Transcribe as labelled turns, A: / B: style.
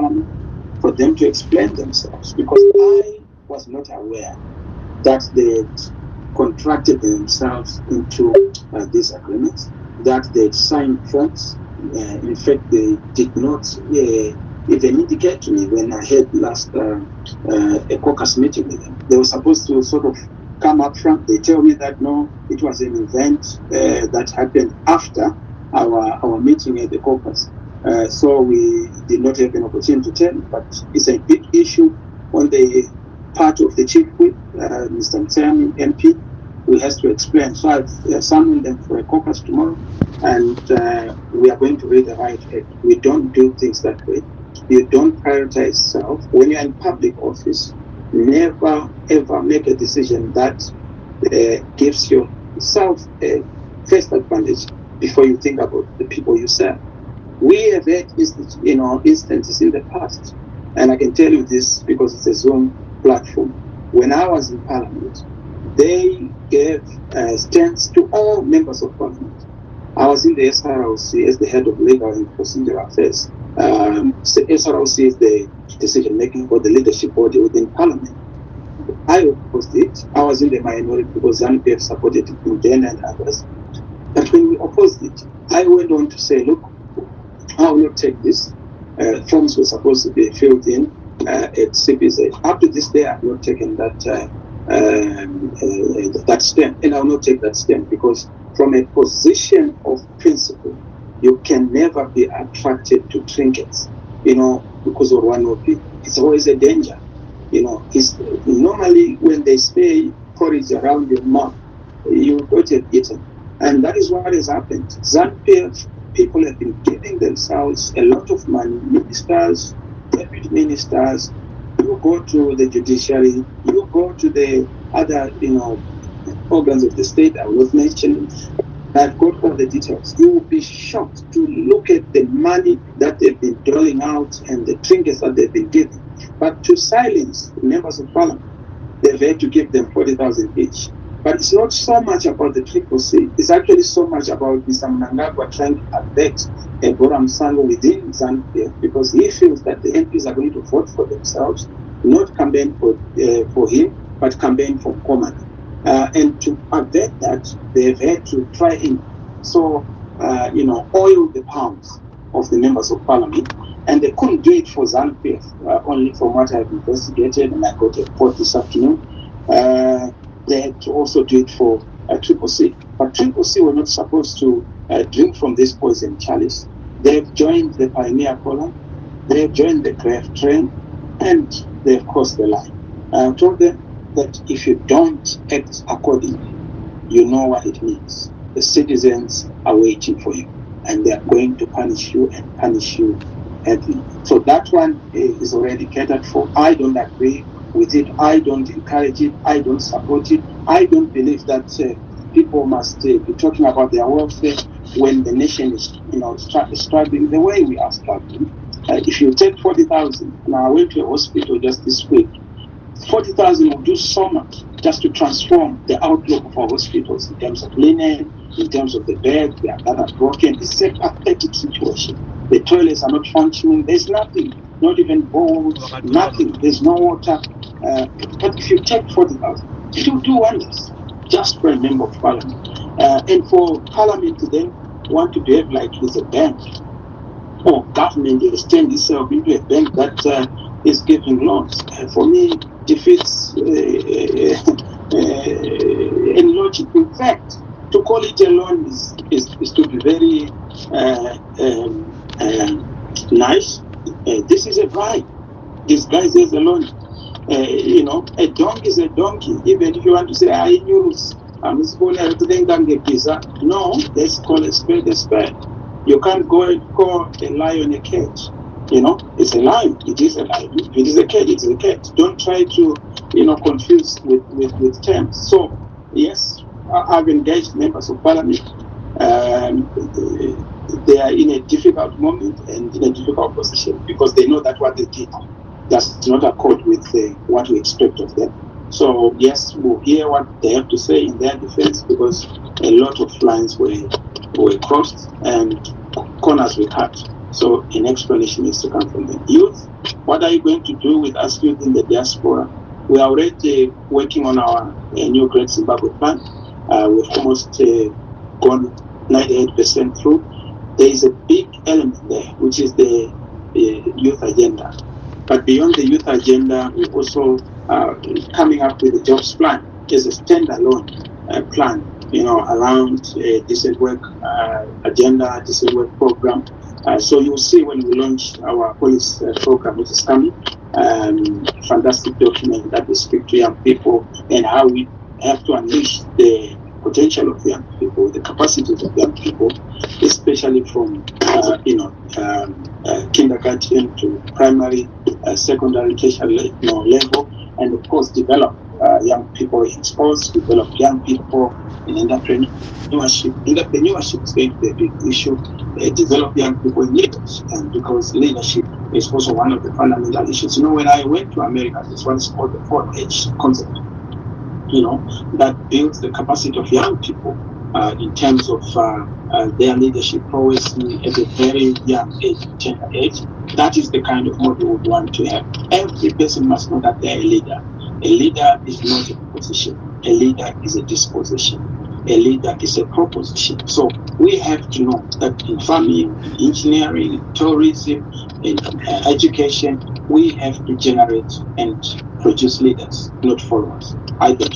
A: Parliament for them to explain themselves, because I was not aware that they contracted themselves into these agreements, that they signed forms. In fact, they did not even indicate to me when I had last a caucus meeting with them. They were supposed to sort of come up front. They tell me that no, it was an event that happened after our meeting at the caucus. So we did not have an opportunity to tell you, but it's a big issue on the part of the chief whip, Mr. Mtsami MP, who has to explain. So I've summoned them for a caucus tomorrow, and we are going to read the right act. We don't do things that way. You don't prioritize self. When you're in public office, never ever make a decision that gives yourself a first advantage before you think about the people you serve. We have had instances in the past, and I can tell you this because it's a Zoom platform. When I was in Parliament, they gave stands to all members of Parliament. I was in the SROC as the head of legal and procedural affairs. So SROC is the decision-making for the leadership body within Parliament. I opposed it. I was in the minority because ZANU-PF supported it in then and others. But when we opposed it, I went on to say, look, I will not take this. Forms were supposed to be filled in at CPZ. Up to this day, I have not taken that stand, and I will not take that stand, because from a position of principle, you can never be attracted to trinkets, because of one OP. It's always a danger. It's normally when they say porridge around your mouth, you got it eaten. And that is what has happened. ZANU-PF people have been giving themselves a lot of money, ministers, deputy ministers. You go to the judiciary, you go to the other, organs of the state. I will not mention. I've got all the details. You will be shocked to look at the money that they've been doling out and the trinkets that they've been giving. But to silence the members of Parliament, they've had to give them 40,000 each. But it's not so much about the CCC. It's actually so much about Mr. Mnangagwa trying to abet Bora Msango within ZANU-PF, because he feels that the MPs are going to vote for themselves, not campaign for him, but campaign for Komana. And to avert that, they've had to try and oil the palms of the members of Parliament. And they couldn't do it for ZANU-PF, only from what I've investigated, and I got a report this afternoon. They had to also do it for CCC. But CCC were not supposed to drink from this poison chalice. They've joined the Pioneer Column, they've joined the Grave Train, and they've crossed the line. I told them that if you don't act accordingly, you know what it means. The citizens are waiting for you, and they are going to punish you and punish you heavily. So that one is already catered for. I don't agree with it. I don't encourage it. I don't support it. I don't believe that people must be talking about their welfare when the nation is, struggling the way we are struggling. If you take 40,000, now I went to a hospital just this week. 40,000 will do so much just to transform the outlook of our hospitals in terms of linen, in terms of the bed that are broken. It's a pathetic situation. The toilets are not functioning. There's nothing, not even bowls, nothing. There's no water. But if you take 40,000, it will do wonders just for a member of Parliament. And for Parliament to then want to behave like it's a bank, or government has turned itself into a bank that is giving loans, for me, defeats any logic. In fact, to call it a loan is to be very nice. This is a bribe disguised as a loan. A donkey is a donkey. Even if you want to say, no, let's call a spade a spade. You can't go and call a lion a cage. It's a lion. It is a lion. If it is a cage, it's a cage. Don't try to, confuse with terms. So, yes, I've engaged members of Parliament. They are in a difficult moment and in a difficult position because they know that what they did does not accord with what we expect of them. So, yes, we'll hear what they have to say in their defense, because a lot of lines were crossed and corners were cut. So an explanation needs to come from the youth. What are you going to do with us youth in the diaspora? We are already working on our new Great Zimbabwe plan. We've almost gone 98% through. There is a big element there, which is the youth agenda. But beyond the youth agenda, we also coming up with a jobs plan as a standalone plan, around decent work agenda, decent work program. So you'll see when we launch our police program, which is coming, fantastic document that will speak to young people and how we have to unleash the potential of young people, the capacities of young people, especially from kindergarten to primary, secondary, tertiary level, and of course develop young people in sports, develop young people in entrepreneurship. Entrepreneurship is going to be a big issue. Develop young people in leaders, and because leadership is also one of the fundamental issues. When I went to America, this one is called the 4H concept. That builds the capacity of young people in terms of their leadership prowess at a very young age, tender age. That is the kind of model we would want to have. Every person must know that they are a leader. A leader is not a position. A leader is a disposition. A leader is a proposition. So we have to know that in farming, in engineering, in tourism, in education, we have to generate and produce leaders, not followers. I think.